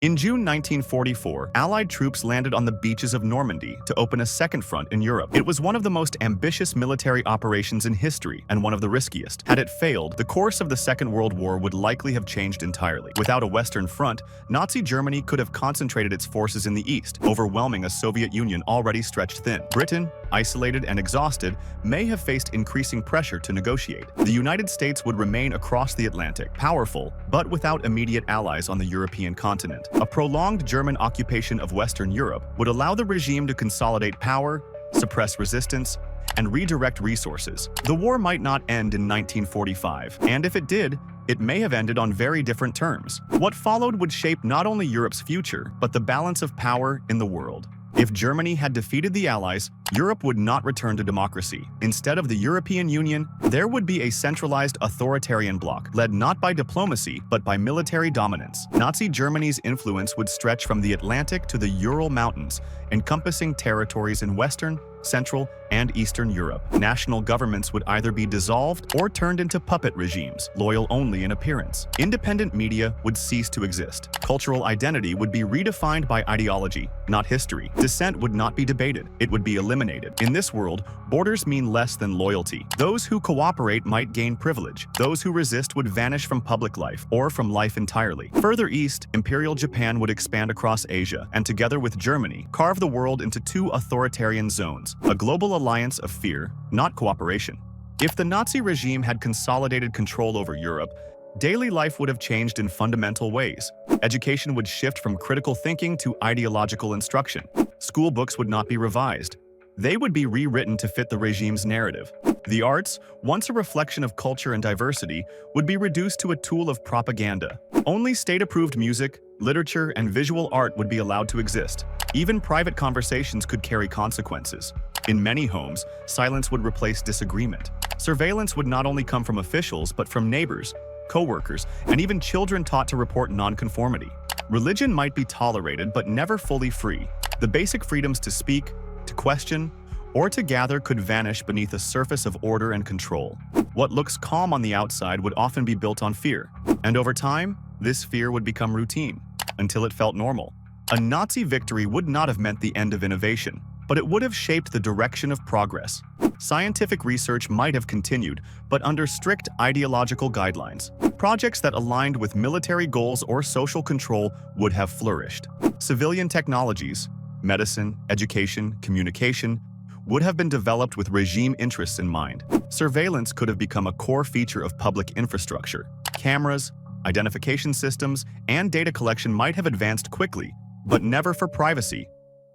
In June 1944, Allied troops landed on the beaches of Normandy to open a second front in Europe. It was one of the most ambitious military operations in history and one of the riskiest. Had it failed, the course of the Second World War would likely have changed entirely. Without a Western front, Nazi Germany could have concentrated its forces in the east, overwhelming a Soviet Union already stretched thin. Britain, isolated and exhausted, may have faced increasing pressure to negotiate. The United States would remain across the Atlantic, powerful, but without immediate allies on the European continent. A prolonged German occupation of Western Europe would allow the regime to consolidate power, suppress resistance, and redirect resources. The war might not end in 1945, and if it did, it may have ended on very different terms. What followed would shape not only Europe's future, but the balance of power in the world. If Germany had defeated the Allies, Europe would not return to democracy. Instead of the European Union, there would be a centralized authoritarian bloc, led not by diplomacy, but by military dominance. Nazi Germany's influence would stretch from the Atlantic to the Ural Mountains, encompassing territories in Western, Central, and Eastern Europe. National governments would either be dissolved or turned into puppet regimes, loyal only in appearance. Independent media would cease to exist. Cultural identity would be redefined by ideology, not history. Dissent would not be debated, it would be eliminated. In this world, borders mean less than loyalty. Those who cooperate might gain privilege. Those who resist would vanish from public life, or from life entirely. Further east, Imperial Japan would expand across Asia, and together with Germany, carve the world into two authoritarian zones. A global alliance of fear, not cooperation. If the Nazi regime had consolidated control over Europe, daily life would have changed in fundamental ways. Education would shift from critical thinking to ideological instruction. School books would not be revised. They would be rewritten to fit the regime's narrative. The arts, once a reflection of culture and diversity, would be reduced to a tool of propaganda. Only state-approved music, literature, and visual art would be allowed to exist. Even private conversations could carry consequences. In many homes, silence would replace disagreement. Surveillance would not only come from officials, but from neighbors, co-workers, and even children taught to report nonconformity. Religion might be tolerated, but never fully free. The basic freedoms to speak, to question, or to gather could vanish beneath a surface of order and control. What looks calm on the outside would often be built on fear, and over time, this fear would become routine, until it felt normal. A Nazi victory would not have meant the end of innovation, but it would have shaped the direction of progress. Scientific research might have continued, but under strict ideological guidelines. Projects that aligned with military goals or social control would have flourished. Civilian technologies, medicine, education, communication, would have been developed with regime interests in mind. Surveillance could have become a core feature of public infrastructure. Cameras, identification systems, and data collection might have advanced quickly, but never for privacy,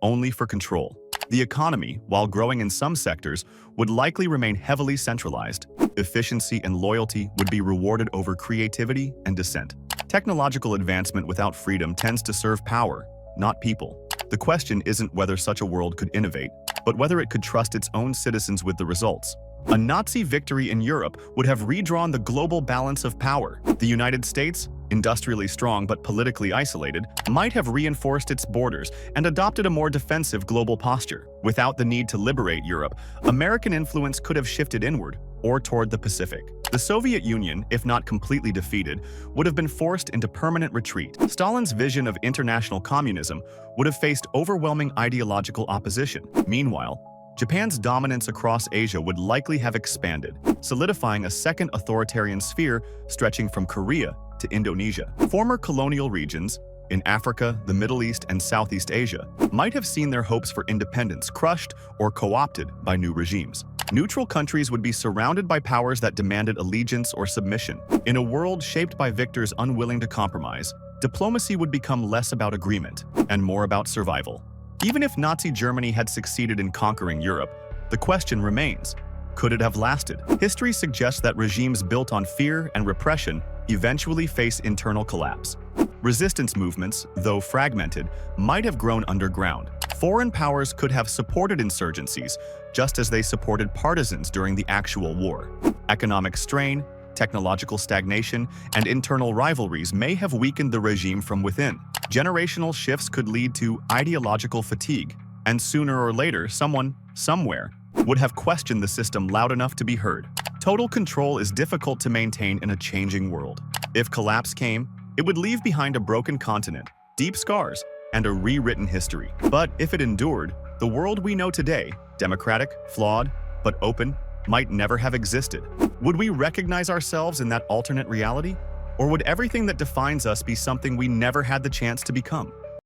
only for control. The economy, while growing in some sectors, would likely remain heavily centralized. Efficiency and loyalty would be rewarded over creativity and dissent. Technological advancement without freedom tends to serve power, not people. The question isn't whether such a world could innovate, but whether it could trust its own citizens with the results. A Nazi victory in Europe would have redrawn the global balance of power. The United States, industrially strong but politically isolated, might have reinforced its borders and adopted a more defensive global posture. Without the need to liberate Europe, American influence could have shifted inward or toward the Pacific. The Soviet Union, if not completely defeated, would have been forced into permanent retreat. Stalin's vision of international communism would have faced overwhelming ideological opposition. Meanwhile, Japan's dominance across Asia would likely have expanded, solidifying a second authoritarian sphere stretching from Korea to Indonesia. Former colonial regions in Africa, the Middle East, and Southeast Asia might have seen their hopes for independence crushed or co-opted by new regimes. Neutral countries would be surrounded by powers that demanded allegiance or submission. In a world shaped by victors unwilling to compromise, diplomacy would become less about agreement and more about survival. Even if Nazi Germany had succeeded in conquering Europe, the question remains, could it have lasted? History suggests that regimes built on fear and repression eventually face internal collapse. Resistance movements, though fragmented, might have grown underground. Foreign powers could have supported insurgencies, just as they supported partisans during the actual war. Economic strain, technological stagnation, and internal rivalries may have weakened the regime from within. Generational shifts could lead to ideological fatigue, and sooner or later, someone, somewhere, would have questioned the system loud enough to be heard. Total control is difficult to maintain in a changing world. If collapse came, it would leave behind a broken continent, deep scars, and a rewritten history. But if it endured, the world we know today, democratic, flawed, but open, might never have existed. Would we recognize ourselves in that alternate reality? Or would everything that defines us be something we never had the chance to become?